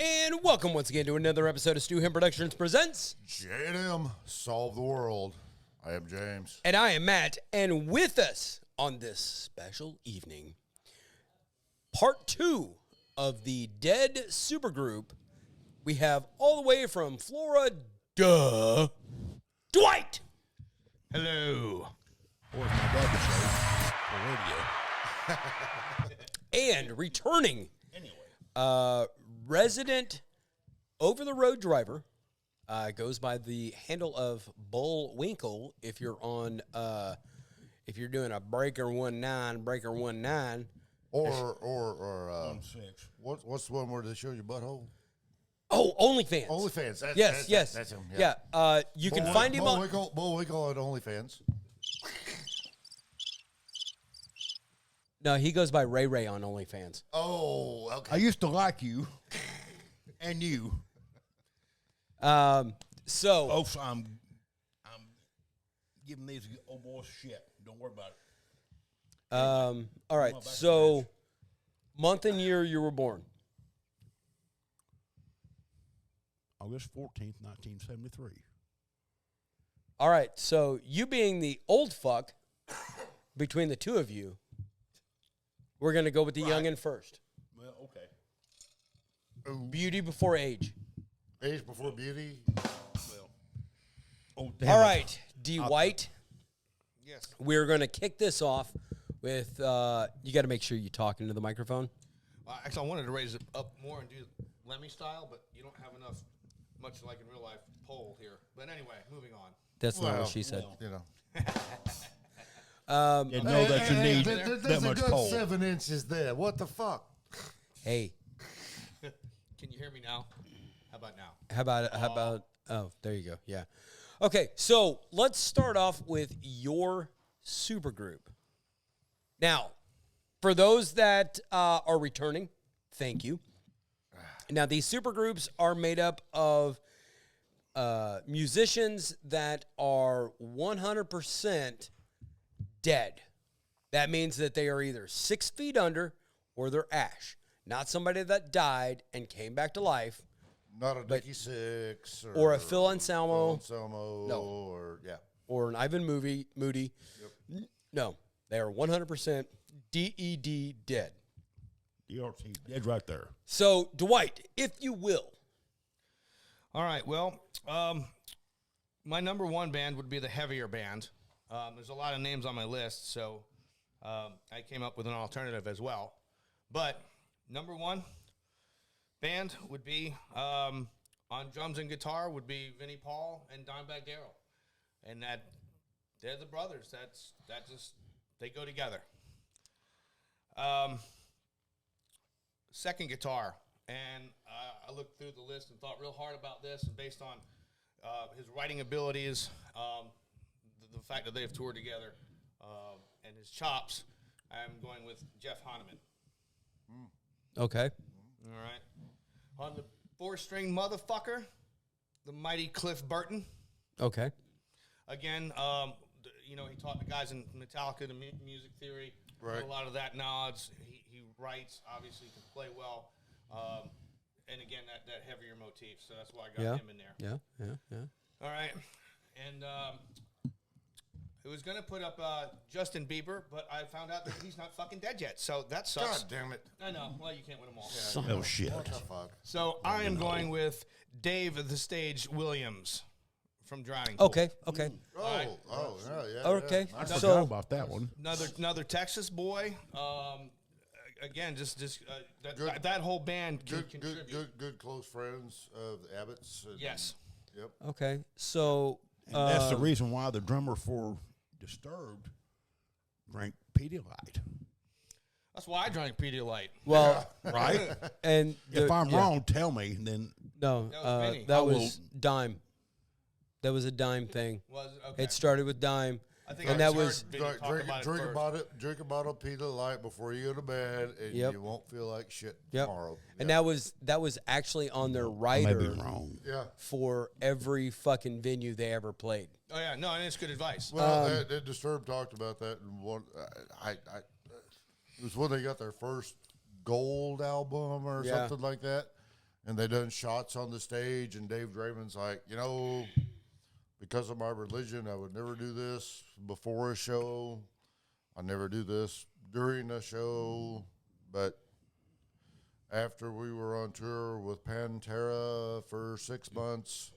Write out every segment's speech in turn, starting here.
And welcome once again to another episode of Stu Him Productions presents J&M Solve the World. I am James. And I am Matt. And with us on this special evening, part 2 of the Dead Supergroup, we have all the way from Florida, Dwight. Hello. Or as my dad would say, for radio. And returning, resident over-the-road driver, goes by the handle of Bullwinkle. If you're on, if you're doing a breaker 19, Or 6. what's the one where they show your butthole? Oh, OnlyFans. OnlyFans. Yes. That's him. Yeah. You can find him on. Bullwinkle at OnlyFans. No, he goes by Ray Ray on OnlyFans. Oh, okay. I used to like you and you. So Folks, I'm giving these old boys shit. Don't worry about it. all right. So, month and year you were born. August 14th, 1973. All right. So you being the old fuck between the two of you, we're gonna go with the youngin' first. Well, okay. Beauty before age. Age before beauty. Oh, All right, D. White. Yes. We're gonna kick this off with. You got to make sure you talk into the microphone. Actually, I wanted to raise it up more and do Lemmy style, but you don't have enough, much like in real life, pole here. But anyway, moving on. That's not what she said. You know. Didn't know that you need There's that a much good pole. 7 inches there. What the fuck? Hey, Can you hear me now? How about now? how about? Oh, there you go. Yeah. Okay, so let's start off with your supergroup. Now, for those that are returning, thank you. Now, these supergroups are made up of musicians that are 100% dead. That means that they are either 6 feet under or they're ash. Not somebody that died and came back to life. Not a Dickie Six. Or a Phil Anselmo. No. Or an Ivan Moody. Yep. No, they are 100% DED dead. DRT, dead right there. So, Dwight, if you will. All right. Well, my number one band would be the Heavier Band. There's a lot of names on my list, so I came up with an alternative as well. But number one band would be, on drums and guitar, would be Vinnie Paul and Dimebag Darrell. And they're the brothers. They go together. Second guitar, and I looked through the list and thought real hard about this, and based on his writing abilities, the fact that they have toured together, and his chops, I'm going with Jeff Hanneman. Okay. All right. On the 4-string motherfucker, the mighty Cliff Burton. Okay. Again, he taught the guys in Metallica the music theory. Right. A lot of that knowledge. He writes, obviously, can play well. And again, that heavier motif. So that's why I got him in there. Yeah. All right. And I was going to put up Justin Bieber, but I found out that he's not fucking dead yet. So that sucks. God damn it. I know. Well, you can't win them all. Oh, shit. What the fuck? So I am going with Dave the Stage Williams from Drowning Pool. Okay. Right. Yeah. Okay. I forgot So, about that one. Another Texas boy. Again, that whole band can contribute. Good close friends of the Abbotts. Yes. Yep. okay. So, And that's the reason why the drummer for Disturbed drank Pedialyte. That's why I drank Pedialyte. well, Right? and If I'm wrong, tell me. Then no, That was Vinny. that I was Dime. That was a Dime thing. Was okay. It started with Dime. I think and I that heard was Vinny talk about it first. Drink a bottle of Pedialyte before you go to bed, and Yep. you won't feel like shit Yep. tomorrow. And Yep. that was actually on their I may rider be wrong. Yeah. for every fucking venue they ever played. Oh yeah, no, and it's good advice. Well, Disturbed talked about that in one. It was when they got their first gold album or Yeah. something like that. and they done shots on the stage, and Dave Draymond's like, because of my religion, I would never do this before a show. I never do this during a show. But after we were on tour with Pantera for 6 months,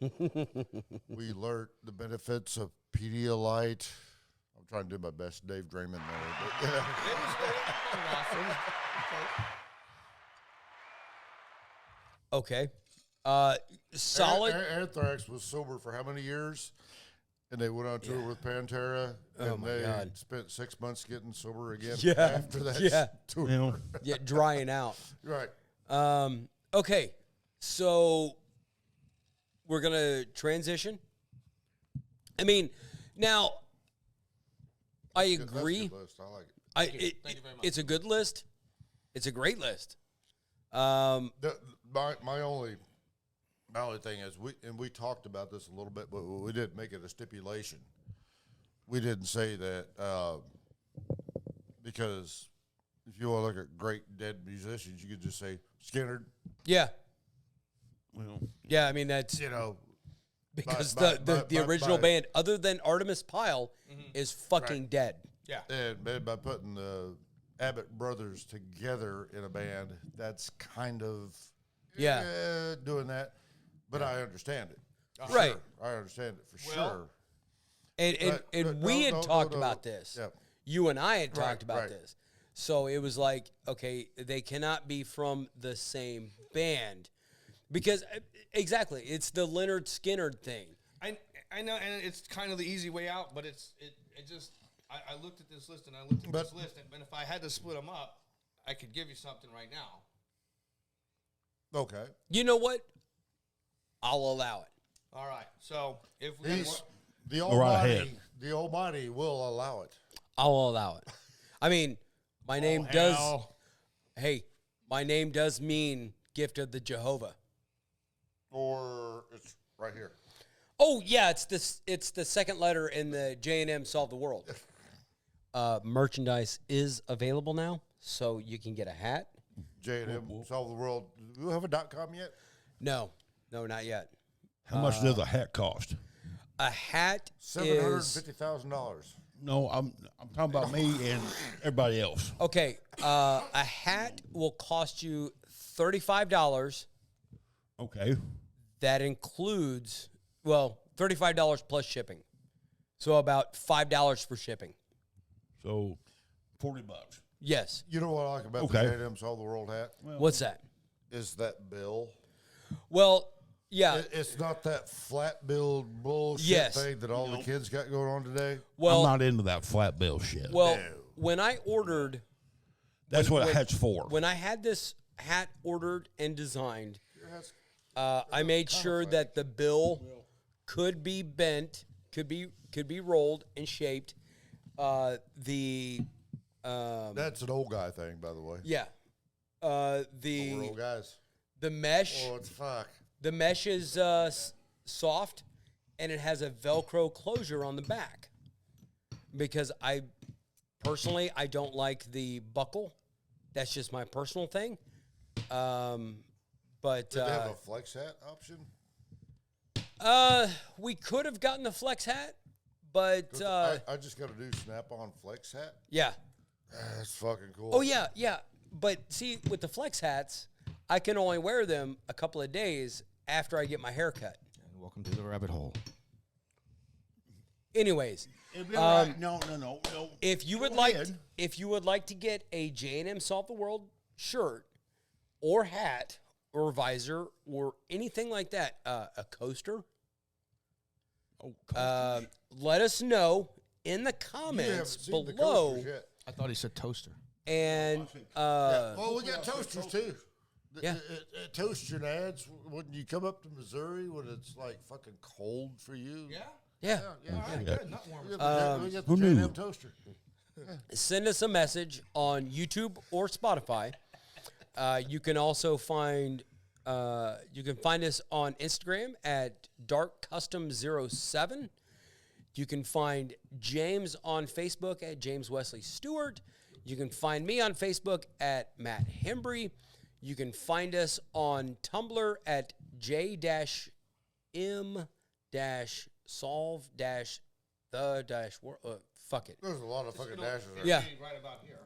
we learned the benefits of Pedialyte. I'm trying to do my best Dave Draymond there. But, It was good. Okay. Solid. Anthrax was sober for how many years? And they went on tour with Pantera, Oh, and my they God. spent 6 months getting sober again Yeah. after that Yeah. tour. You know, Yeah, drying out. Right. Okay, so we're gonna transition. I mean, now I That's a agree. good list. I like it. Thank you very much. It's a good list. It's a great list. My only thing is we talked about this a little bit, but we didn't make it a stipulation. We didn't say that because if you want to look at great dead musicians, you could just say Skinner. Yeah, well, yeah. I mean that's because the original band, other than Artemis Pyle, is fucking dead. Yeah. And by putting the Abbott brothers together in a band, that's kind of doing that. But I understand it. Right. Sure. I understand it for Well, sure. And we had talked about this. Yeah. You and I had talked about right. this. So it was like, okay, they cannot be from the same band. Because, exactly, it's the Leonard Skinner thing. I know, and it's kind of the easy way out, but it just I looked at this list and I looked at this list, and if I had to split them up, I could give you something right now. Okay. You know what? I'll allow it. All right, so if we The Go right Almighty, ahead. the Almighty will allow it. I'll allow it. I mean, my name does. Hey, my name does mean gift of the Jehovah. Or it's right here. Oh yeah, it's the second letter in the J&M Solve the World. Merchandise is available now, so you can get a hat. J&M Solve the World. Do we have a .com yet? No, not yet. how much does a hat cost? A hat is $750,000. No, I'm talking about me and everybody else. okay. A hat will cost you $35. Okay. That includes $35 plus shipping, so about $5 for shipping. So $40. Yes. You know what I like about Okay. the J&M Solve the World hat? What's that? Is that bill. Well, yeah. It's not that flat bill bullshit Yes. thing that all the kids got going on today. Well, I'm not into that flat bill shit. well, when I ordered, That's what a hat's for. when I had this hat ordered and designed, I made sure that the bill could be bent, could be rolled and shaped. That's an old guy thing, by the way. Yeah. We're old guys. The mesh. Oh, it's fuck. The mesh is soft, and it has a Velcro closure on the back. Because I don't like the buckle. That's just my personal thing. But Did they have a flex hat option? we could have gotten the flex hat, but 'Cause I just got to do snap-on flex hat. yeah. That's fucking cool. Oh yeah. But see, with the flex hats, I can only wear them a couple of days after I get my hair cut. And welcome to the rabbit hole. Anyways, No. if you would Go like, ahead. if you would like to get a J&M Solve the World shirt, or hat, or visor, or anything like that, a coaster. Let us know in the You haven't comments seen the below. coasters yet. I thought he said toaster. And Well, we got toasters too. Yeah. It toasts your nads when you come up to Missouri when it's like fucking cold for you. yeah, Yeah. All right, good. Not warm. We got the Who knew? J&M toaster. send us a message on YouTube or Spotify. You can also find us on Instagram at darkcustom07. You can find James on Facebook at James Wesley Stewart. You can find me on Facebook at Matt Hembry. You can find us on Tumblr at j-m-solve-the-world. Fuck it. There's a lot of fucking dashes there. Yeah. Right about here.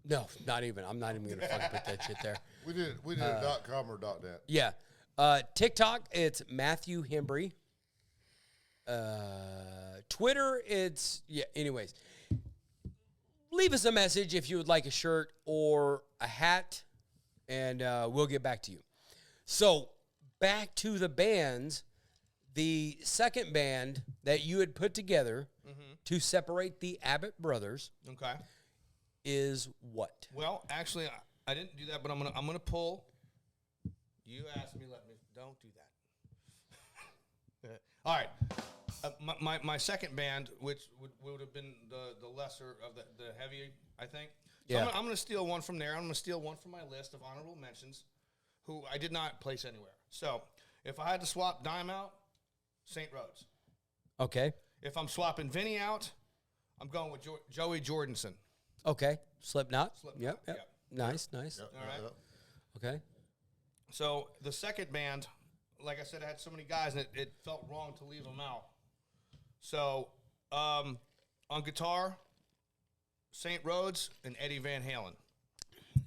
No, not even. I'm not even gonna fucking put that shit there. We did a .com or .net. Yeah. TikTok, it's Matthew Hembry. Twitter, it's anyways. Leave us a message if you would like a shirt or a hat, and we'll get back to you. So back to the bands. The second band that you had put together to separate the Abbott brothers Okay. is what? Well, actually, I didn't do that, but I'm gonna pull. You asked me, don't do that. All right. My second band, which would have been the lesser of the heavy, I think. So Yeah. I'm gonna steal one from there. I'm gonna steal one from my list of honorable mentions, who I did not place anywhere. So if I had to swap Dime out, St. Rhodes. Okay. If I'm swapping Vinny out, I'm going with Joey Jordanson. Okay. Slipknot. Slipknot, Yep. yep. Nice. Nice. Yep, All right. yep. Okay. So the second band, like I said, I had so many guys, and it felt wrong to leave them out. So on guitar, St. Rhodes and Eddie Van Halen.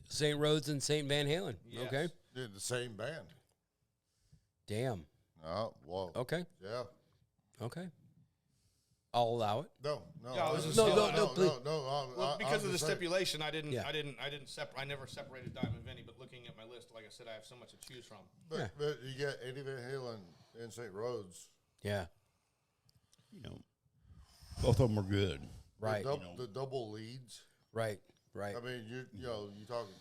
St. Rhodes and St. Van Halen. Yes. Okay. Did the same band. Damn. Oh, well. Okay. Yeah. Okay. I'll allow it. No. Yeah, it was a No, steal. no, please. Well, because of the stipulation, I Yeah. I never separated Dime and Vinny. But looking at my list, like I said, I have so much to choose from. Yeah. But you got Eddie Van Halen and St. Rhodes. Yeah. You know, both of them are good. Right. The double leads. Right. Right. I mean, you talking,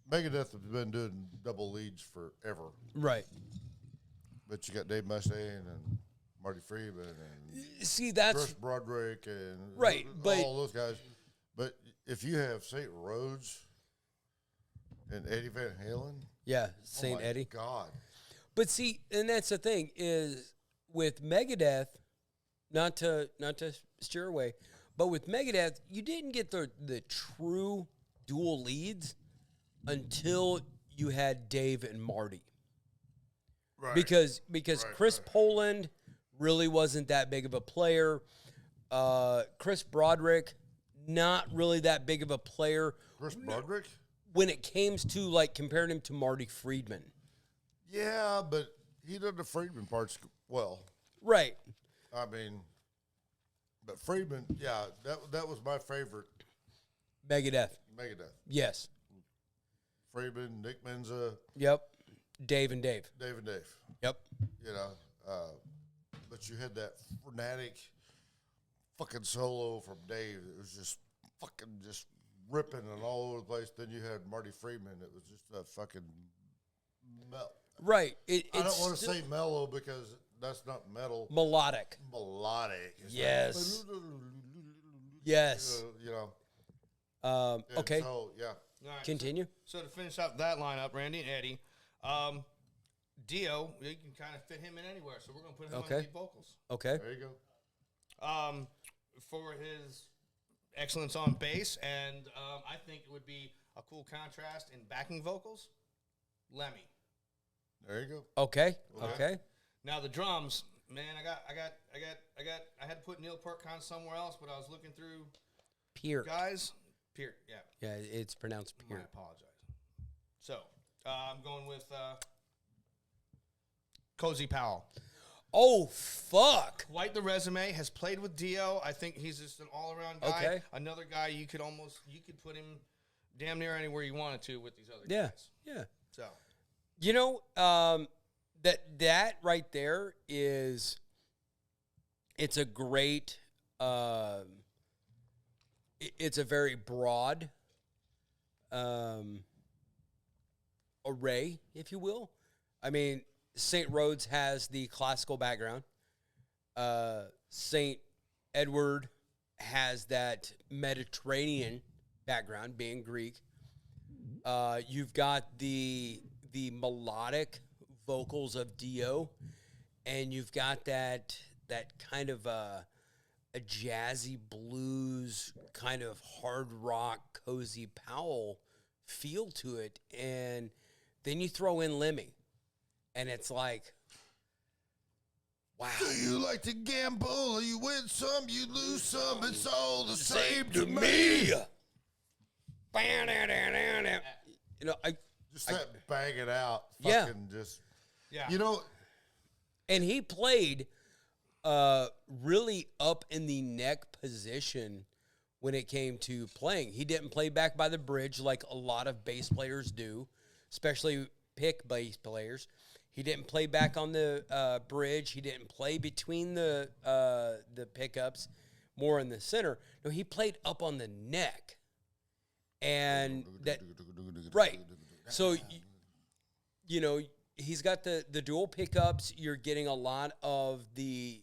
Megadeth has been doing double leads forever. Right. But you got Dave Mustaine and Marty Friedman and See, that's Chris Broderick and Right, but- all those guys. But if you have St. Rhodes and Eddie Van Halen, yeah, oh St. my Eddie. God. But see, and that's the thing is with Megadeth, not to steer away, but with Megadeth, you didn't get the true dual leads until you had Dave and Marty. Right. Because Right, Chris right. Poland really wasn't that big of a player. Chris Broderick, not really that big of a player Chris Broderick? when it came to like comparing him to Marty Friedman. Yeah, but he did the Friedman parts well. Right. I mean, but Friedman, yeah, that was my favorite Megadeth. Megadeth. Yes. Friedman, Nick Menza, Yep. Dave and Dave. Dave and Dave. Yep. But you had that frenetic fucking solo from Dave. It was just fucking just ripping and all over the place. Then you had Marty Friedman. It was just a fucking Right. I don't It's want to still say mellow because that's not metal. melodic. Melodic. It's Yes. like, Yes. you know. And Okay. So, yeah. All right, Continue. So to finish up that lineup, Randy and Eddie, Dio, you can kind of fit him in anywhere, so we're going to put him Okay. on lead vocals. Okay. There you go. For his excellence on bass, and I think it would be a cool contrast in backing vocals, Lemmy. There you go. Okay. Okay. Okay. Now the drums, man, I had to put Neil Perkon somewhere else, but I was looking through Peart. guys. Peart, yeah. Yeah, it's pronounced I Peart. apologize. So I'm going with Cozy Powell. Oh fuck. Quite the resume. Has played with Dio. I think he's just an all-around guy. Okay. Another guy you could put him damn near anywhere you wanted to with these other Yeah. guys. Yeah. So You know, that right there is, it's a great, it's a very broad array, if you will. I mean, St. Rhodes has the classical background. St. Edward has that Mediterranean background, being Greek. You've got the melodic vocals of Dio, and you've got that kind of a jazzy blues kind of hard rock Cozy Powell feel to it, and then you throw in Lemmy, and it's like, wow. Do you like to gamble? You win some, you lose some. It's all the same to me. You know, Just that bang it out. Yeah. Fucking just. Yeah. You know, and he played really up in the neck position when it came to playing. He didn't play back by the bridge like a lot of bass players do, especially pick bass players. He didn't play back on the bridge. He didn't play between the pickups, more in the center. No, he played up on the neck, and that right. So you know, he's got the dual pickups. You're getting a lot of the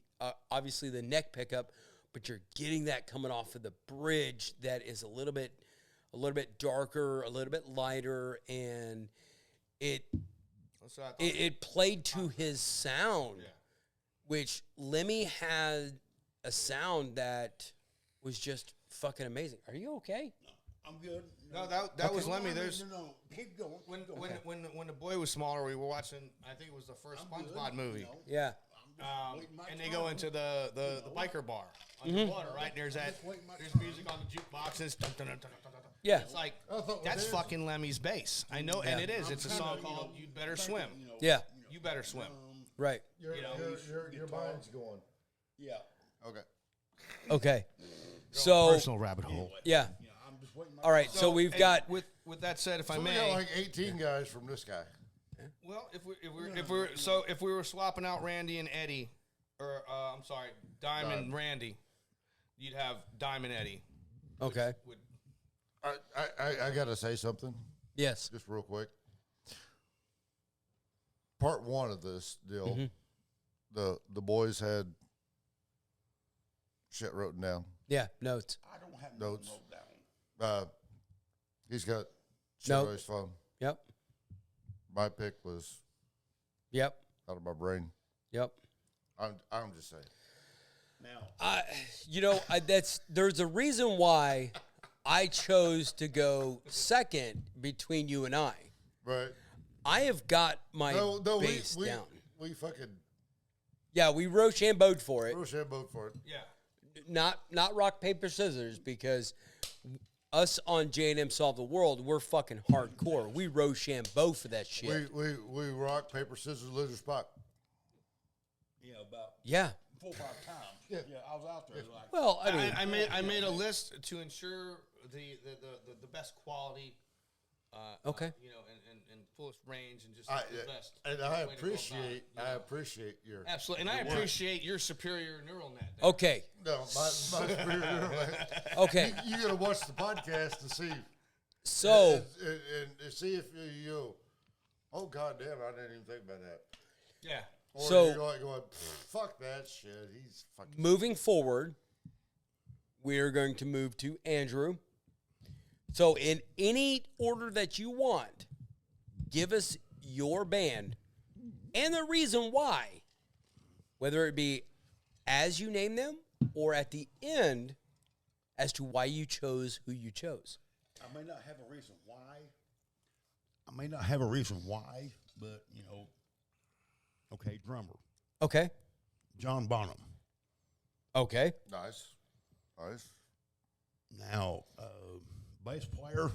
obviously the neck pickup, but you're getting that coming off of the bridge that is a little bit darker, a little bit lighter, and it played to his sound, which Lemmy had a sound that was just fucking amazing. Are you okay? I'm good. No, that was Lemmy. There's No, keep going. when the boy was smaller, we were watching. I think it was the first SpongeBob movie. Yeah. And they go into the biker bar underwater, right? And there's music on the jukebox. And it's dun, dun, dun, dun, dun, dun. Yeah. It's like that's fucking Lemmy's bass. I know, and it is. It's a song called "You Better Swim." Yeah. You better swim. Right. your mind's going. Yeah. Okay. Okay. So Personal rabbit hole. yeah. I'm just waiting. All right. So we've hey, got with that said, if I So we may, got like 18 guys from this guy. well, if we were swapping out Randy and Eddie, or I'm sorry, Dime and Randy, you'd have Dime and Eddie. okay. Would I got to say something Yes. just real quick. Part one of this deal, the boys had shit written down. Yeah. Notes. I don't have Notes. no down. He's got shit Nope. on his phone. Yep. My pick was Yep. out of my brain. Yep. I'm just saying. Now, You know, there's a reason why I chose to go second between you and I. Right. I have got my No, base down. we fucking Yeah, we Rochambeau'd for it. Rochambeau for it. yeah. Not rock, paper, scissors, because us on J&M Solve the World, we're fucking hardcore. We Rochambeau for that shit. We rock, paper, scissors, lizard, spot. yeah, about Yeah. 4 or 5 times. Yeah, I was out there like. Well, I mean, I made a list to ensure the best quality. Okay. You know, and fullest range and just I the best. and way I to go appreciate about it, appreciate your absolutely, and I appreciate your superior neural net. okay. no my superior. Okay. You gotta watch the podcast to see So, and see if you oh god damn, I didn't even think about that. Yeah. Or So- you're going fuck that shit. He's fucking moving forward, we are going to move to Andrew. So, in any order that you want, give us your band and the reason why, whether it be as you name them or at the end as to why you chose who you chose. I may not have a reason why. But you know, okay, drummer Okay. John Bonham. Okay. nice. Now, bass player.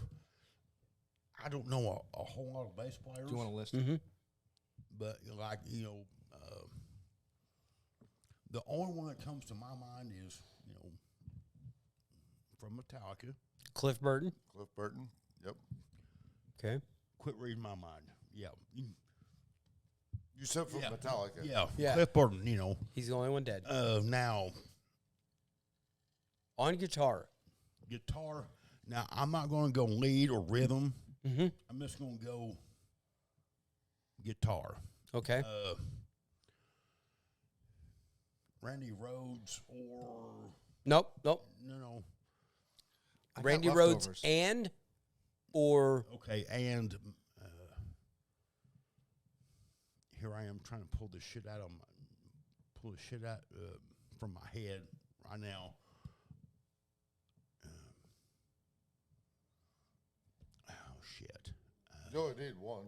I don't know a whole lot of bass players. Do you want a list? But like the only one that comes to my mind is from Metallica. Cliff Burton. Cliff Burton. Yep. Okay. Quit reading my mind. Yeah, You said from Metallica. yeah. Cliff Burton. He's the only one dead. Now On guitar. guitar. Now I'm not going to go lead or rhythm. Mm-hmm. I'm just going to go guitar. Okay. Randy Rhoads or Nope. no. I got Randy Rhoads leftovers. and or Okay, and here I am trying to pull this shit out from my head right now. Oh shit! You only need one.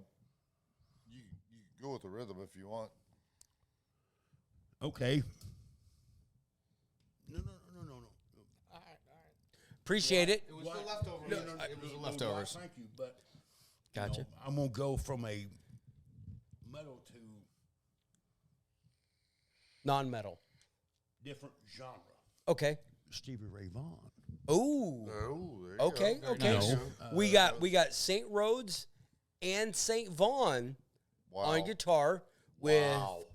You go with the rhythm if you want. Okay. No. Appreciate it. It was the leftovers. It was the leftovers. Thank you, but Gotcha. I'm gonna go from a metal to Non-metal. different genre. Okay. Stevie Ray Vaughan. Ooh. Oh, there you Okay. go. Okay. Nice. We got St. Rhodes and St. Vaughn Wow. on guitar with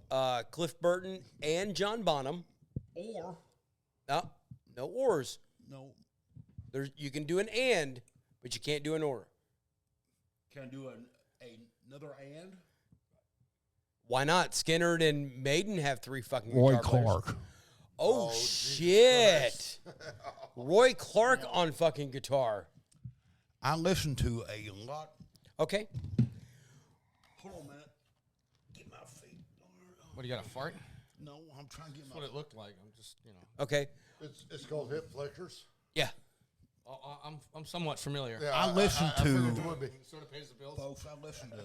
Wow. Cliff Burton and John Bonham. Or No ors. no, You can do an and, but you can't do an or. can I do another and? Why not? Skinner and Maiden have 3 fucking Roy guitar players. Clark. Oh, Jesus shit. Roy Clark on fucking guitar. I listen to a lot. Okay. Hold on a minute. Get my feet. What, do you got a fart? No, I'm trying to get That's my. what it looked like. I'm just, you know. Okay. It's called hip flexors. Yeah. I'm somewhat familiar. Yeah, I listen I figured to it would be. Sort of pays the bills. folks. I listen to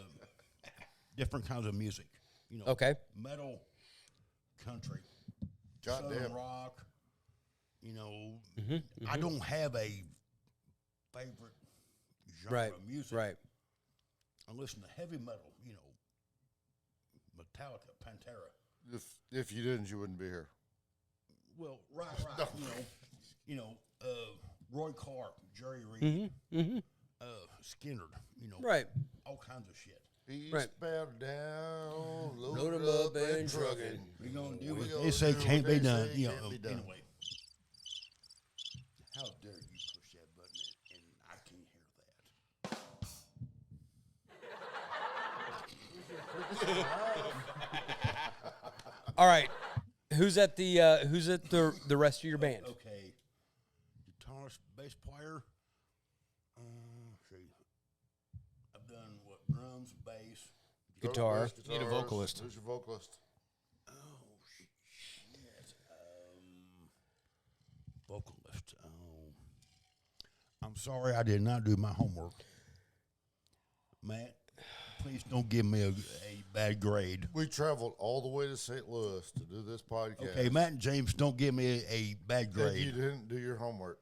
different kinds of music. You know, Okay. metal, country, Goddamn. southern rock. You know, I don't have a favorite genre Right. of music. Right. I listen to heavy metal. You know, Metallica, Pantera. If you didn't, you wouldn't be here. Well, right. Roy Clark, Jerry Reed, Skinner. You know, Right. all kinds of shit. Eastbound down, Load 'em up and trucking. We're gonna do We what gonna they say do can't what be they done. say You can't know, be done. anyway. How dare you push that button and I can't hear that. All right. Who's at the rest of your band? Okay. Guitarist, bass player. Let's see. I've done what? Drums, bass. Guitar. Need a vocalist. Who's your vocalist? Oh shit. Vocalist. Oh. I'm sorry I did not do my homework. Matt, please don't give me a bad grade. We traveled all the way to St. Louis to do this podcast. Okay, Matt and James, don't give me a bad And grade. you didn't do your homework.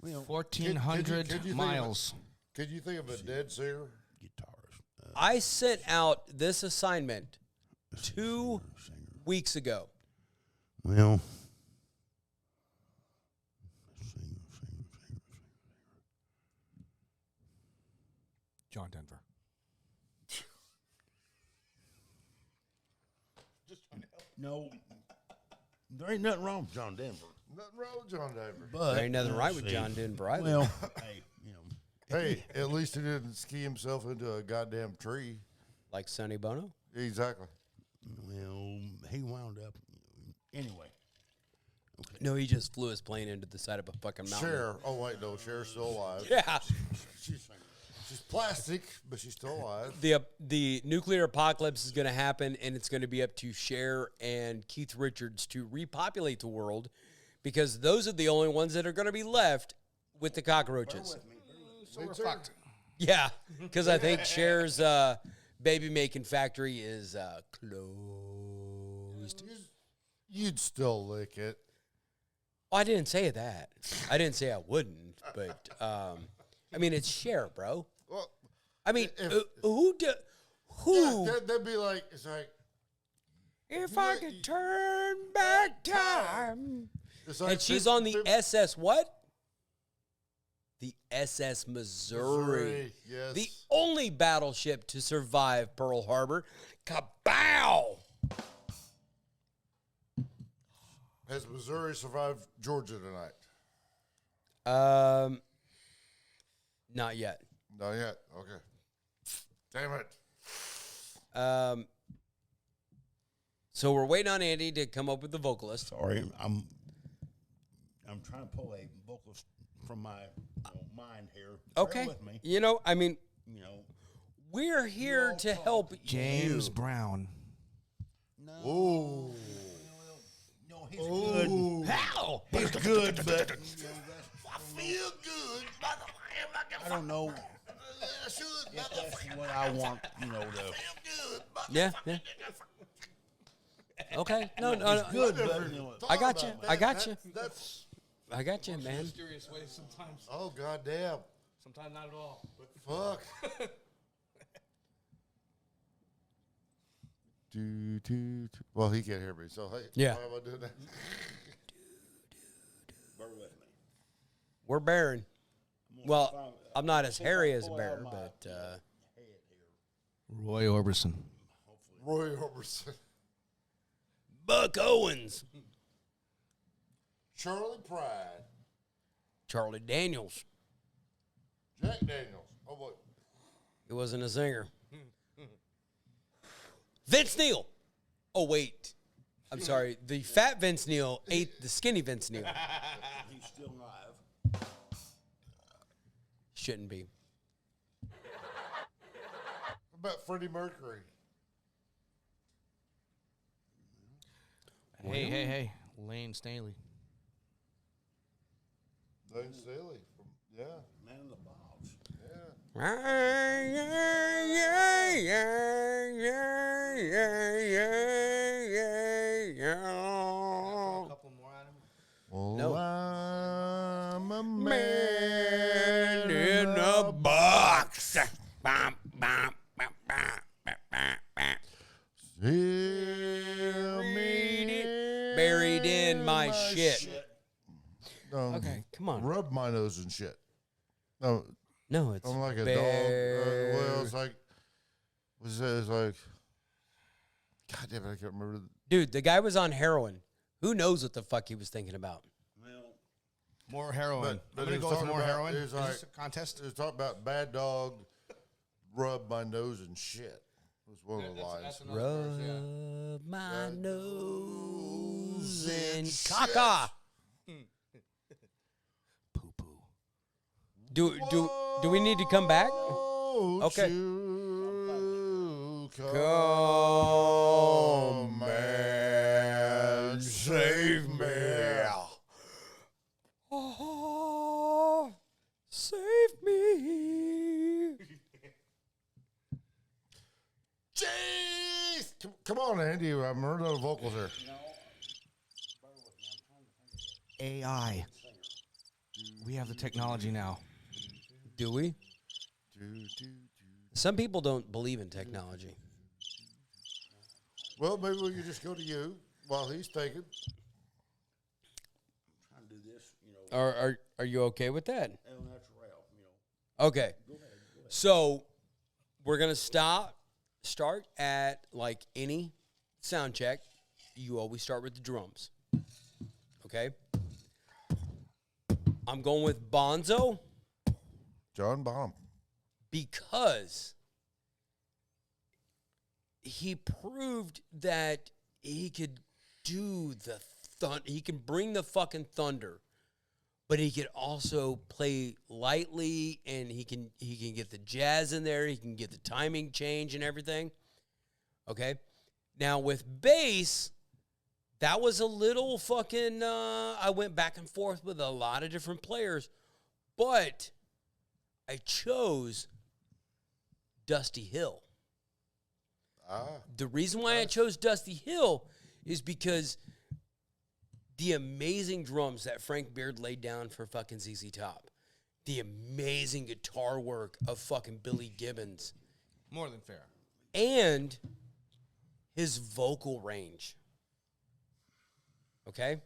Well, 1,400 could you think miles. Could you think of a dead singer? guitarist. I sent out this assignment 2 weeks ago. Well, singer. John Denver. No, there ain't nothing wrong with John Denver. Nothing wrong with John Denver. But There ain't nothing right let's with see. John Denver either. Well, hey, you know, Hey, at least he didn't ski himself into a goddamn tree. Like Sonny Bono? Exactly. well, he wound up anyway. No, he just flew his plane into the side of a fucking mountain. Cher. Oh, wait, no. Cher's still alive. Yeah. She's plastic, but she's still alive. The nuclear apocalypse is going to happen, and it's going to be up to Cher and Keith Richards to repopulate the world, because those are the only ones that are going to be left with the cockroaches. So we're fucked. Yeah, because I think Cher's baby making factory is closed. You'd still lick it. Oh, I didn't say that. I didn't say I wouldn't, but I mean, it's Cher, bro. Well, I mean, If- who? yeah, that'd be like, it's like, If I could turn back time. it's like And she's on the SS what? The SS Missouri. Yes. The only battleship to survive Pearl Harbor. Kabow! Has Missouri survived Georgia tonight? Not yet. Not yet. Okay. Damn it. So we're waiting on Andy to come up with the vocalist. Sorry, I'm trying to pull a vocalist from my mind here. Bear Okay. with me. You know, I mean, You know, we're here to help James you. Brown. no. Ooh. No, he's good. How? He's good, but I feel good. I don't know. if that's what I want, to. Yeah. Okay. No. Good, but I got you. I got you. That's I got you, man. Mysterious ways sometimes. oh goddamn. Sometimes not at all. Fuck. Well, he can't hear me, so hey, Yeah. why am I doing that? We're bearing. Well, I'm not as hairy as a bear, but Roy Orbison. Roy Orbison, Buck Owens, Charlie Pride, Charlie Daniels. Jack Daniels. Oh boy, He wasn't a singer. Vince Neil. Oh, wait. I'm sorry. The fat Vince Neil ate the skinny Vince Neil. he's still alive. Shouldn't be. what about Freddie Mercury? Hey. Lane Staley. Lane Staley. Yeah. Man in the box. A couple more out of him. Well, No. I'm a Man in a box. Buried in my shit. Okay, come on. Rub my nose and shit. No, No, it's I'm like a bear. dog. Well, it's like, what's that? It's like, God damn it, I can't remember. Dude, the guy was on heroin. Who knows what the fuck he was thinking about? Well, More heroin. But I'm going he to was go with talking more about- heroin. he Is was this a like- contest? It was talking about bad dog, rub my nose and shit. Was one of the lines. Rub my nose in caca. Poo-poo. Do we need to come back? Okay. Come and save me. Oh, save me. Jeez! Come on, Andy. I'm running out of vocals here. AI. We have the technology now. Do we? Some people don't believe in technology. Well, maybe we could just go to you while he's thinking. trying to do this, Are you okay with that? El Natural, Okay. So we're gonna start at like any sound check. You always start with the drums. Okay. I'm going with Bonzo John Bonham. because he proved that he could do the he can bring the fucking thunder, but he could also play lightly, and he can get the jazz in there. He can get the timing change and everything. Okay. Now with bass, that was a little fucking. I went back and forth with a lot of different players, but I chose Dusty Hill. The reason why I chose Dusty Hill is because the amazing drums that Frank Beard laid down for fucking ZZ Top, the amazing guitar work of fucking Billy Gibbons, More than fair. and his vocal range. Okay?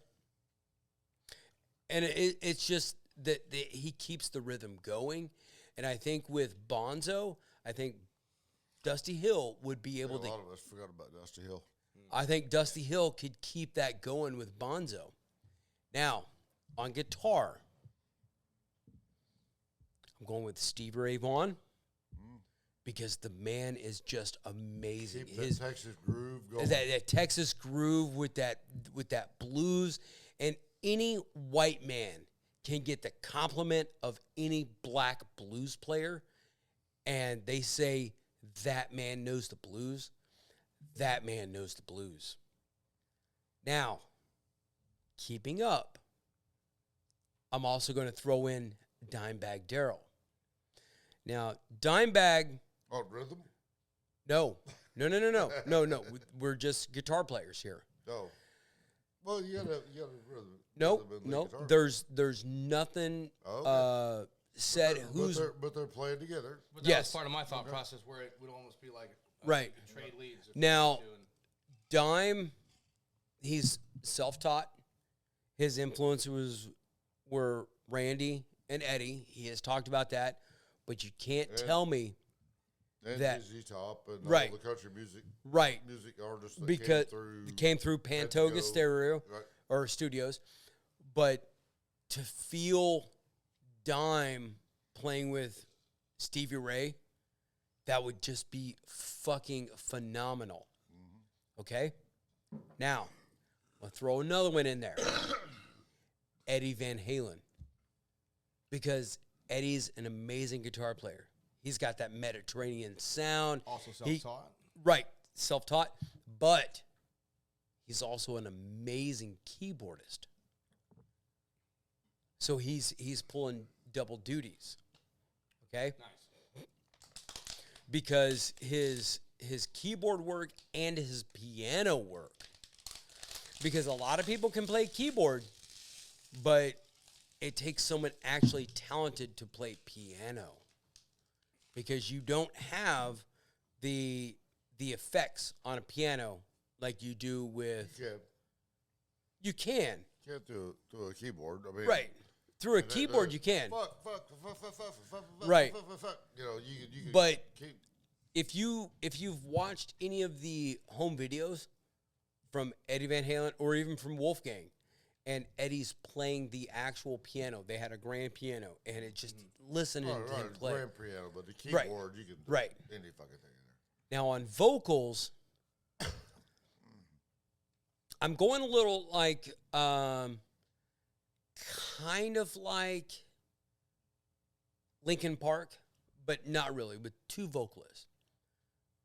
And it's just that he keeps the rhythm going. And I think with Bonzo, I think Dusty Hill would be able A to. lot of us forgot about Dusty Hill. I think Dusty Hill could keep that going with Bonzo. Now, on guitar, I'm going with Stevie Ray Vaughan because the man is just amazing. Keep that Texas groove going. That Texas groove with that blues, and any white man can get the compliment of any black blues player, and they say that man knows the blues. That man knows the blues. Now, keeping up, I'm also going to throw in Dimebag Darrell. Now, Dimebag, Oh, rhythm? no. We're just guitar players here. No. Well, you got a rhythm. Nope, rhythm in the nope. guitar. There's nothing Okay. said But who's they're playing together. But that Yes. was part of my thought process where it would almost be like Right. trade leads. if Now- you and- Dime. He's self-taught. His influences were Randy and Eddie. He has talked about that, but you can't Yeah. tell me And That- ZZ Top and Right. all the country music right artists that because came through. Pantoga Go. Stereo Right. or Studios, but to feel Dime playing with Stevie Ray, that would just be fucking phenomenal. Okay? Now, I'll throw another one in there. Eddie Van Halen. Because Eddie's an amazing guitar player. He's got that Mediterranean sound. Also He- self-taught. Right, self-taught, but he's also an amazing keyboardist. So he's pulling double duties. Okay? Nice. Because his keyboard work and his piano work. Because a lot of people can play keyboard, but it takes someone actually talented to play piano. Because you don't have the effects on a piano like you do with you can. Can't do a keyboard. I mean, Right. Through a keyboard you can. Fuck, Right. You know, you can But keep. if you've watched any of the home videos from Eddie Van Halen or even from Wolfgang, and Eddie's playing the actual piano, they had a grand piano, and it just listening to him play. Grand piano, but the Right. keyboard you can do Right. any fucking thing in there. Now on vocals, I'm going a little like kind of like Linkin Park, but not really, with two vocalists.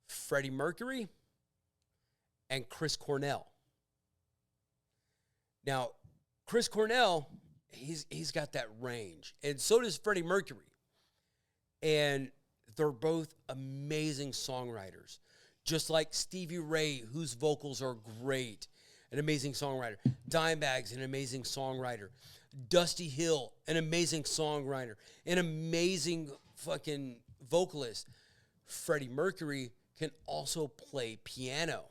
Freddie Mercury and Chris Cornell. Now, Chris Cornell, he's got that range, and so does Freddie Mercury. And they're both amazing songwriters, just like Stevie Ray, whose vocals are great, an amazing songwriter. Dimebag's an amazing songwriter. Dusty Hill, an amazing songwriter, an amazing fucking vocalist. Freddie Mercury can also play piano.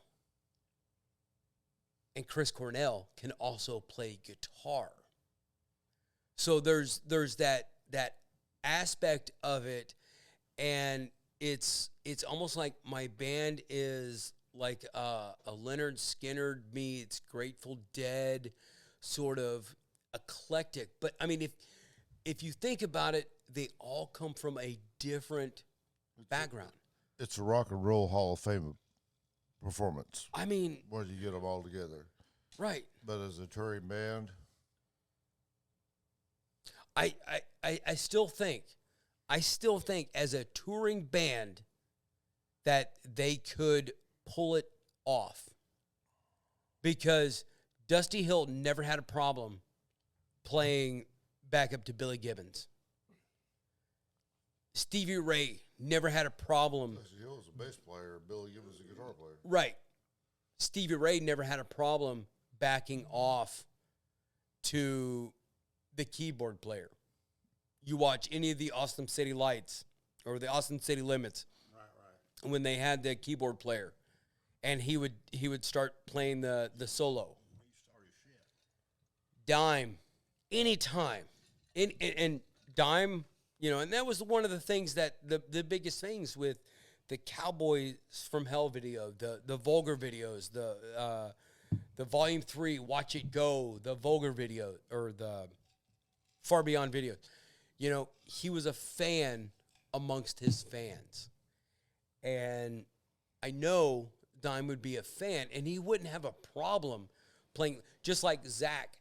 And Chris Cornell can also play guitar. So there's that aspect of it, and it's almost like my band is like a Leonard Skinner meets Grateful Dead, sort of eclectic. But I mean, if you think about it, they all come from a different background. It's a rock and roll Hall of Fame performance I mean, when you get them all together. right. But as a touring band, I still think as a touring band that they could pull it off, because Dusty Hill never had a problem playing backup to Billy Gibbons. Stevie Ray never had a problem. Dusty Hill was a bass player, Billy Gibbons a guitar player. Right. Stevie Ray never had a problem backing off to the keyboard player. You watch any of the Austin City Lights or the Austin City Limits, right. When they had the keyboard player, and he would start playing the solo. Dime, anytime, and Dime, you know, and that was one of the things that the biggest things with the Cowboys from Hell video, the Vulgar videos, the Volume 3, Watch It Go, the Vulgar video, or the Far Beyond video. You know, he was a fan amongst his fans. And I know Dime would be a fan, and he wouldn't have a problem playing, just like Zach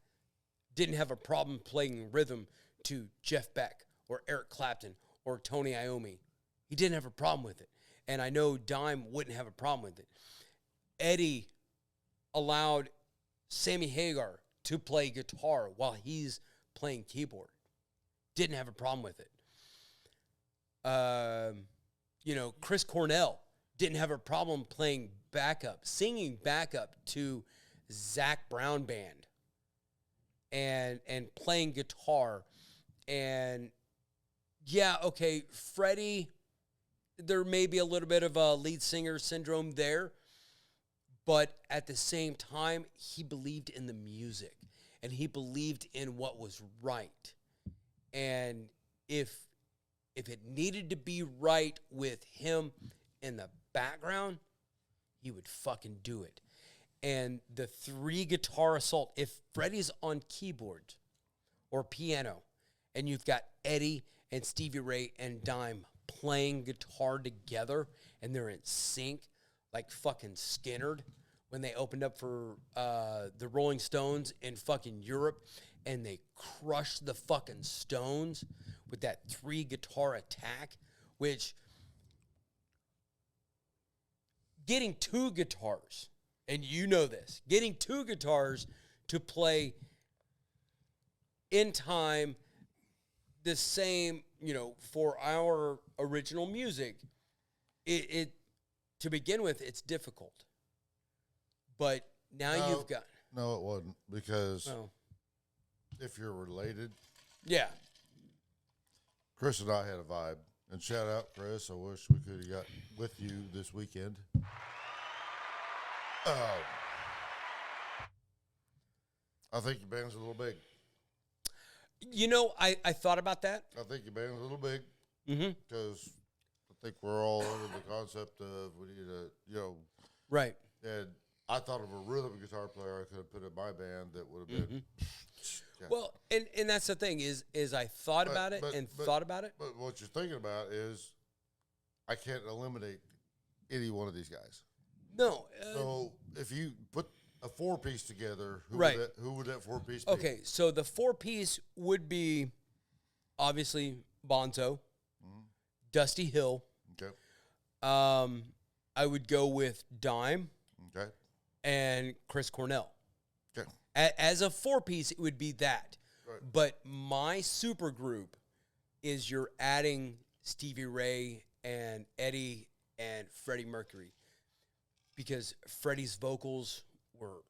didn't have a problem playing rhythm to Jeff Beck or Eric Clapton or Tony Iommi. He didn't have a problem with it. And I know Dime wouldn't have a problem with it. Eddie allowed Sammy Hagar to play guitar while he's playing keyboard. Didn't have a problem with it. Chris Cornell didn't have a problem playing backup, singing backup to Zach Brown Band and playing guitar. And yeah, okay, Freddie, there may be a little bit of a lead singer syndrome there, but at the same time, he believed in the music and he believed in what was right. And if it needed to be right with him in the background, he would fucking do it. And the 3-guitar assault, if Freddie's on keyboard or piano, and you've got Eddie and Stevie Ray and Dime playing guitar together, and they're in sync, like fucking Skinnerd, when they opened up for the Rolling Stones in fucking Europe, and they crushed the fucking Stones with that 3-guitar attack, which getting 2 guitars, and you know this, getting 2 guitars to play in time the same, for our original music, it to begin with, it's difficult. But now you've got... No, it wasn't, because if you're related... Yeah. Chris and I had a vibe. And shout out, Chris. I wish we could have got with you this weekend. I think your band's a little big. I thought about that. I think your band's a little big. Mm-hmm. Because I think we're all under the concept of we need a, Right. And I thought of a rhythm guitar player I could have put in my band that would have been. Yeah. Well, and that's the thing is I thought about it. But what you're thinking about is I can't eliminate any one of these guys. No. So if you put a 4-piece together, who would that 4-piece be? Okay, so the 4-piece would be obviously Bonzo, Dusty Hill. Okay. I would go with Dime. Okay. And Chris Cornell. Okay. As a 4-piece, it would be that. Right. But my super group is you're adding Stevie Ray and Eddie and Freddie Mercury. Because Freddie's vocals were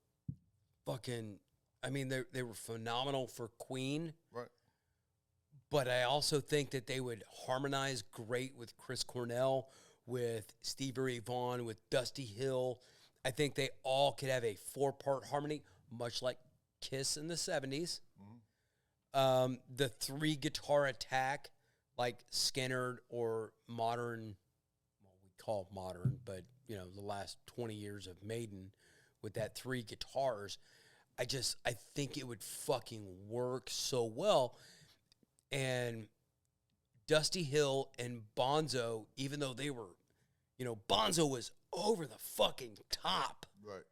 fucking, they were phenomenal for Queen. Right. But I also think that they would harmonize great with Chris Cornell, with Stevie Ray Vaughan, with Dusty Hill. I think they all could have a 4-part harmony, much like Kiss in the 70s. Mm-hmm. The 3-guitar attack, like Skinnerd or modern, we call modern, but, the last 20 years of Maiden with that 3 guitars, I think it would fucking work so well. And Dusty Hill and Bonzo, even though they were, Bonzo was over the fucking top. Right.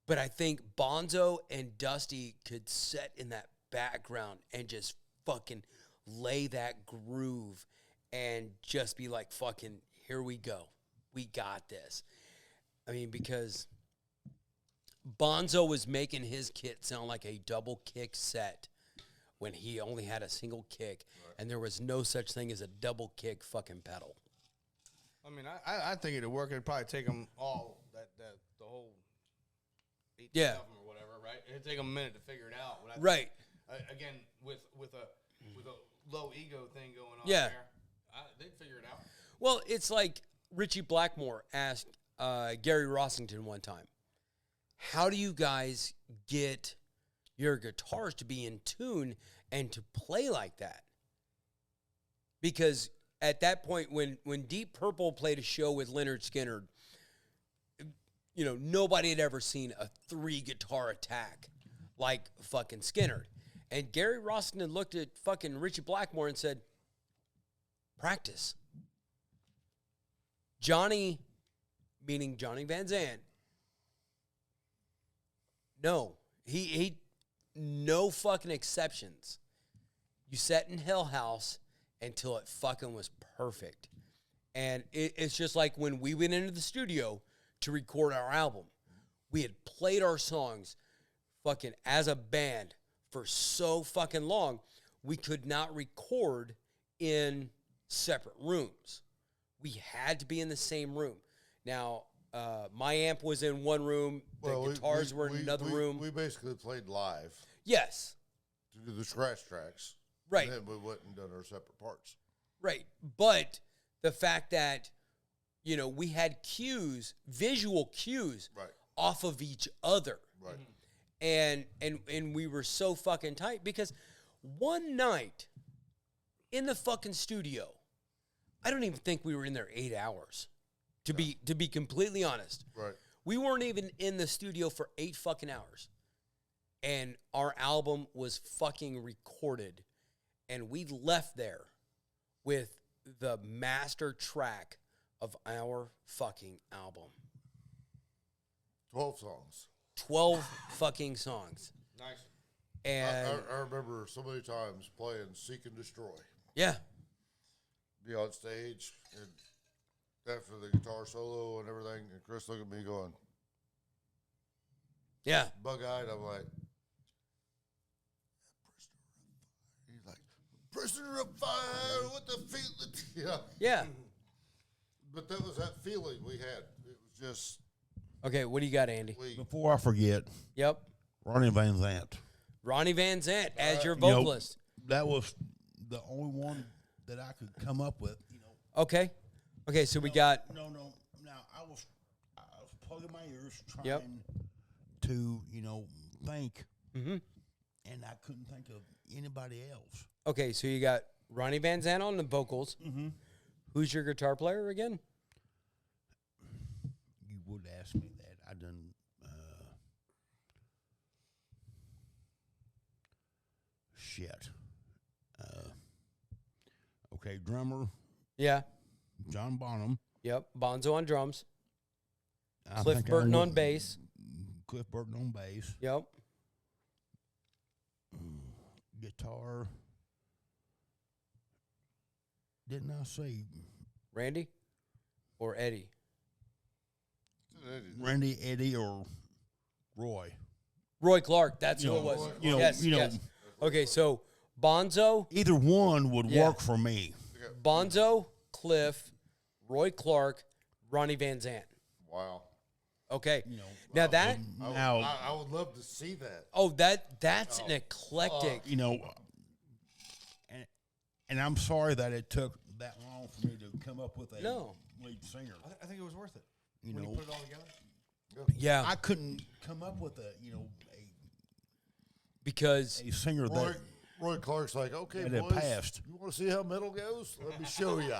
But I think Bonzo and Dusty could sit in that background and just fucking lay that groove and just be like, fucking, here we go. We got this. Because Bonzo was making his kit sound like a double kick set when he only had a single kick, right. And there was no such thing as a double kick fucking pedal. I think it'd work. It'd probably take them all the whole 8 of them or whatever, right? It'd take them a minute to figure it out. Right. Again, with a low ego thing going on there, they'd figure it out. Well, it's like Richie Blackmore asked Gary Rossington one time, how do you guys get your guitars to be in tune and to play like that? Because at that point, when Deep Purple played a show with Lynyrd Skynyrd, nobody had ever seen a 3-guitar attack like fucking Skynyrd. And Gary Rossington looked at fucking Richie Blackmore and said, practice. Johnny, meaning Johnny Van Zandt, no. He no fucking exceptions. You sat in Hell House until it fucking was perfect. And it's just like when we went into the studio to record our album, we had played our songs fucking as a band for so fucking long, we could not record in separate rooms. We had to be in the same room. Now, my amp was in one room. The guitars were in another room. We basically played live Yes. to do the scratch tracks. Right. And then we went and done our separate parts. Right. But the fact that, we had cues, visual cues Right. off of each other. Right. And we were so fucking tight because one night in the fucking studio, I don't even think we were in there 8 hours. To be completely honest. Right. We weren't even in the studio for 8 fucking hours. And our album was fucking recorded. And we left there with the master track of our fucking album. 12 songs. 12 fucking songs. Nice. And I remember so many times playing Seek and Destroy. yeah. Be on stage and after the guitar solo and everything, and Chris looked at me going, Yeah. bug-eyed. I'm like, he's like, prisoner of fire with the feeling. Yeah. Yeah. But that was that feeling we had. It was just, Okay, what do you got, Andy? Before I forget, Yep. Ronnie Van Zant. Ronnie Van Zant as your You know, vocalist. that was the only one that I could come up with. Okay. Okay, so we got No. Now I was plugging my ears trying Yep. to think, Mhm. and I couldn't think of anybody else. Okay, so you got Ronnie Van Zant on the vocals. Mm-hmm. Who's your guitar player again? You would ask me that. I done. Shit. Okay, drummer Yeah. John Bonham. Yep. Bonzo on drums. I Cliff think I Burton on went- bass. Cliff Burton on bass. Yep. Guitar. Didn't I say Randy or Eddie? Randy, Eddie, or Roy? Roy Clark. That's who it was. Yes. Yes. Okay, so Bonzo, Either one would Yeah. work for me. Bonzo, Cliff, Roy Clark, Ronnie Van Zant. wow. Okay. Now that Now, I would love to see that. that's an eclectic. and I'm sorry that it took that long for me to come up with a No. lead singer. I think it was worth it. You When know, you put it all together. Yeah. I couldn't come up with Because a singer that Roy Clark's like, okay, that had boys, passed. you want to see how metal goes? Let me show you.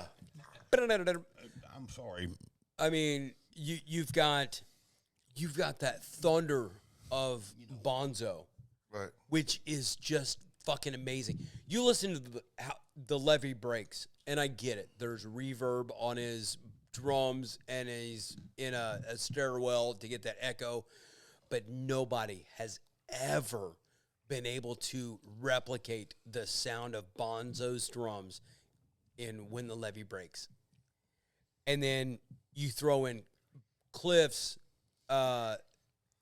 I'm sorry. I mean, you've got that thunder of Bonzo, Right. which is just fucking amazing. You listen to the levee breaks, and I get it. There's reverb on his drums, and he's in a stairwell to get that echo, but nobody has ever been able to replicate the sound of Bonzo's drums in When the Levee Breaks. And then you throw in Cliff's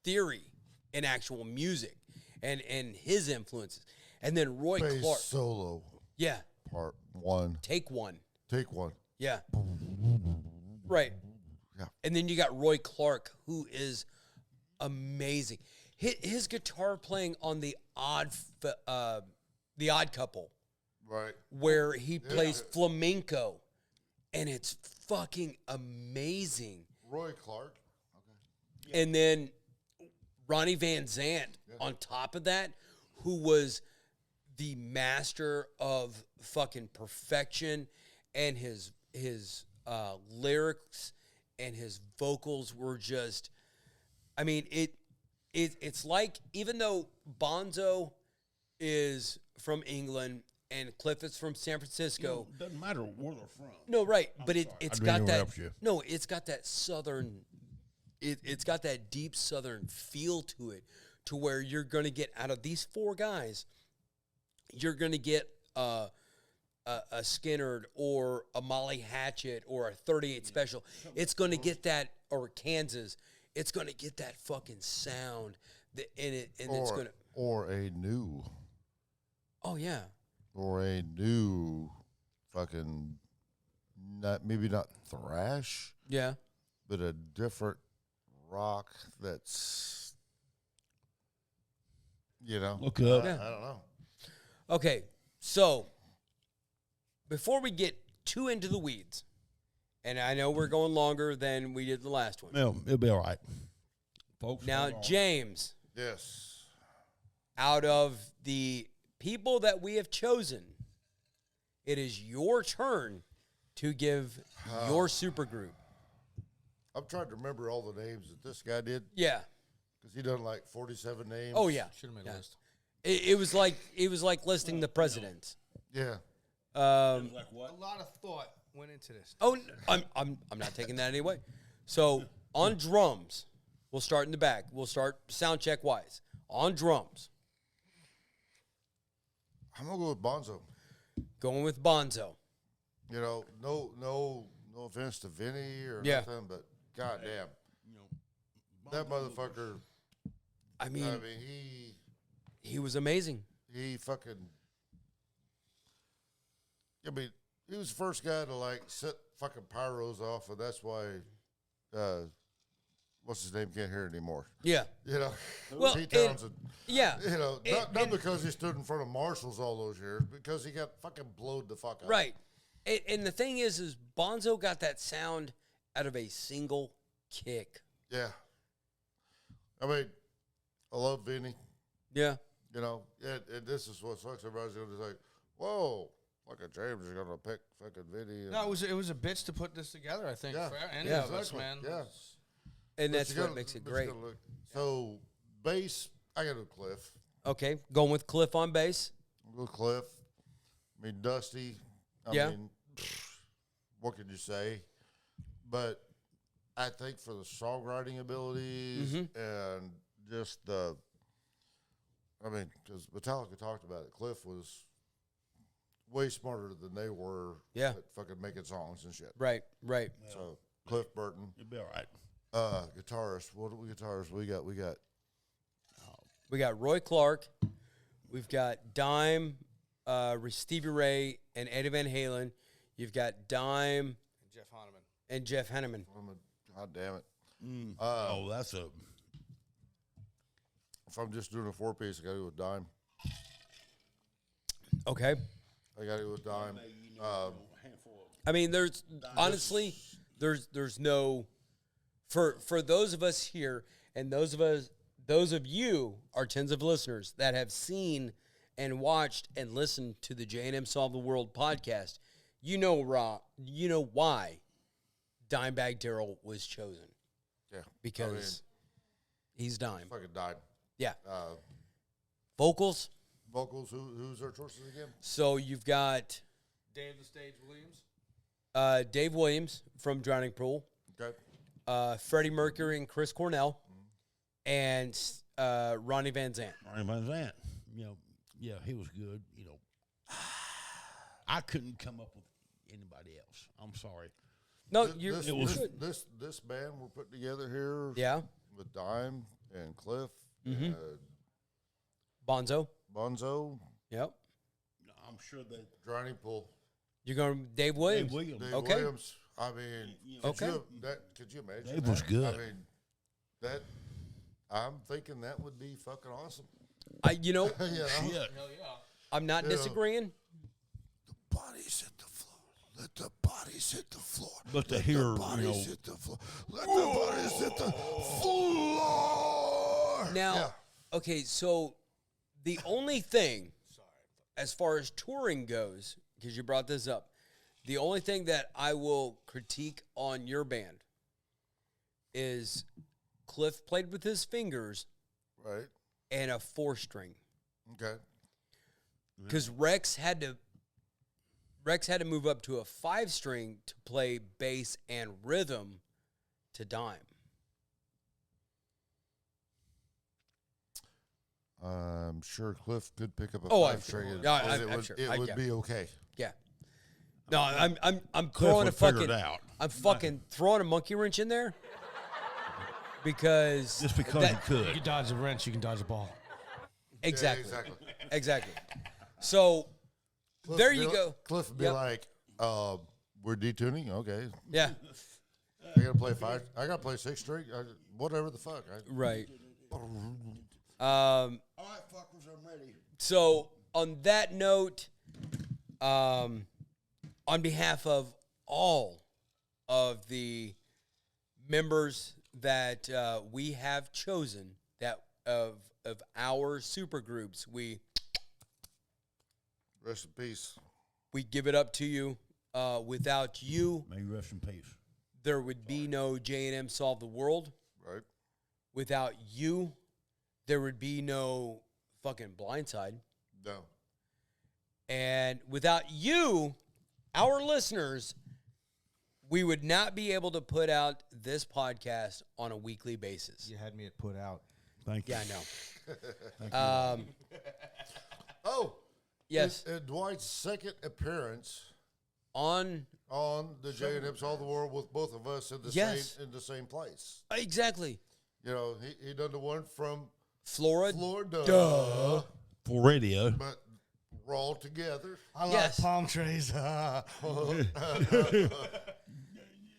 theory in actual music and his influences. And then Roy Bass Clark. solo, Yeah. part one. Take one. Take one. Yeah. Right. Yeah. And then you got Roy Clark, who is amazing. His guitar playing on the Odd Couple, Right. where he plays flamenco, and it's fucking amazing. Roy Clark. And then Ronnie Van Zant on top of that, who was the master of fucking perfection, and his lyrics and his vocals were just, I mean, it's like, even though Bonzo is from England and Cliff is from San Francisco. Doesn't matter where they're from. No, right, but it's I didn't got that. interrupt you. No, it's got that southern. It's got that deep southern feel to it, to where you're going to get out of these four guys, you're going to get a Skinnerd or a Molly Hatchet or a 38 Special. It's going to get that, or Kansas. It's going to get that fucking sound in it, and it's going to. Or a new. Oh yeah. Or a new fucking maybe not thrash, Yeah. but a different rock that's, Look up. I don't know. Okay, so before we get too into the weeds, and I know we're going longer than we did the last one. Well, it'll be all right, folks. Now, hold on. James, Yes. out of the people that we have chosen, it is your turn to give your supergroup. I'm trying to remember all the names that this guy did Yeah. because he done like 47 names. Oh yeah. Should have made a list. It was like listing the presidents. Yeah. Like what? A lot of thought went into this. Oh, I'm not taking that anyway. So on drums, we'll start in the back. We'll start sound check wise. On drums, I'm going to go with Bonzo. going with Bonzo. No offense to Vinny or Yeah. nothing, but goddamn, that motherfucker. I mean, he he was amazing. fucking. I mean, he was the first guy to like set fucking pyros off, and that's why. What's his name? Can't hear it anymore. Yeah. Well, Pete and- Townsend. Yeah. Not because he stood in front of marshals all those years, because he got fucking blowed the fuck up. Right. And the thing is Bonzo got that sound out of a single kick. Yeah. I mean, I love Vinny. Yeah. And this is what sucks. Everybody's going to say, whoa, fucking James is going to pick fucking Vinny. No, it was a bitch to put this together, I think. Yeah. For any Yeah. of us, man. Yeah. And But that's you what gotta- makes it but you great. gotta look. So, bass, I got to Cliff. Okay. Going with Cliff on bass. I'll go Cliff. I mean, Dusty. I Yeah. mean, what could you say? But I think for the songwriting abilities and just because Metallica talked about it, Cliff was way smarter than they were Yeah. at fucking making songs and shit. Right. Right. So, Cliff Burton. It'll be all right. Guitarist. What guitarists we got? We got Roy Clark. We've got Dime, Stevie Ray, and Eddie Van Halen. You've got Dime Jeff Hanneman. and Jeff Henneman. God damn it. That's a. If I'm just doing a 4-piece, I got to go with Dime. Okay. I got to go with Dime. I mean, there's honestly, there's no for those of us here and those of you, our tens of listeners that have seen and watched and listened to the J&M Solve the World podcast, you know why Dimebag Darrell was chosen, Yeah. because he's Dime. Fucking Dime. Yeah. Vocals. Vocals, who's our choices again? So you've got Dave the Stage Williams. Dave Williams from Drowning Pool, Okay. Freddie Mercury and Chris Cornell, and Ronnie Van Zant. Ronnie Van Zant. Yeah, he was good. I couldn't come up with anybody else. I'm sorry. No, This band we're putting together here. Yeah. With Dime and Cliff, Bonzo. Bonzo, Yep. I'm sure that Drowning Pool, You're going Dave Williams. Dave Williams. Dave Okay. Williams. I mean, Okay. Could you imagine? Dave was that? good. I mean, I'm thinking that would be fucking awesome. You know, You know? Shit. Hell yeah. I'm not disagreeing. Bodies hit the floor. Let the bodies hit the floor. But to Let hear, the bodies hit the floor. Let the bodies hit the floor. Now, Yeah. okay, so the only thing, as far as touring goes, because you brought this up, the only thing that I will critique on your band is Cliff played with his fingers Right. and a 4-string. Okay. Because Rex had to move up to a 5-string to play bass and rhythm to Dime. I'm sure Cliff could pick up a Oh, I'm 5-string. sure. and Yeah, it I'm would, sure. it I would get be okay. Yeah. No, I'm Cliff throwing a would figure fucking it out. I'm fucking throwing a monkey wrench in there because Just because that- you could. You can dodge a wrench, you can dodge a ball. exactly. Yeah, exactly. Exactly. So Cliff there would be you like- go. Cliff would be Yep. like, We're detuning? Okay. Yeah. I gotta play 5. I gotta play 6 straight. Whatever the fuck. Right. All right, fuckers, I'm ready. So on that note, on behalf of all of the members that we have chosen that of our super groups, we Rest in peace. give it up to you. Without you, May you rest in peace. there would be no J&M Solve the World. Right? Without you, there would be no fucking Blindside. No. And without you, our listeners, we would not be able to put out this podcast on a weekly basis. You had me at put out. Thank you. Yeah, I know. Oh. Yes. Dwight's second appearance On the J&M All the World with both of us in the Yes. same place. exactly. You know, he done the one from Florida. Florida. Duh. For radio. But we're all together. I like Yes. palm trees.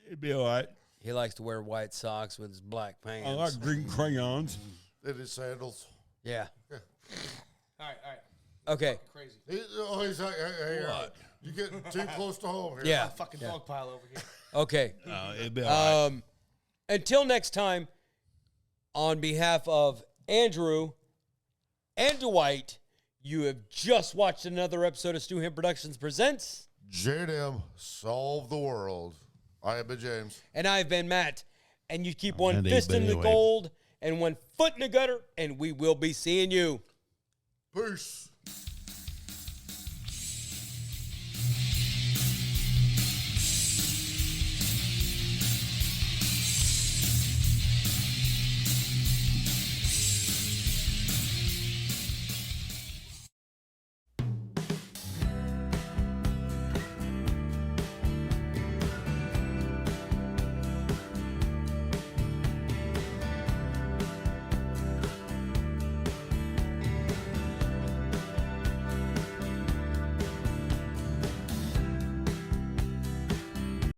It'd be all right. He likes to wear white socks with his black pants. I like green crayons. In his sandals. Yeah. All right. Okay. Crazy. He's like, hey, you getting too close to home here. Yeah. Fucking dog pile over here. Okay. It'd be all right. Until next time, on behalf of Andrew and Dwight, you have just watched another episode of Stu Hemp Productions Presents. J&M Solve the World. I have been James. And I've been Matt. And you keep one Andy, fist but in the anyway. gold and one foot in the gutter, and we will be seeing you. Peace.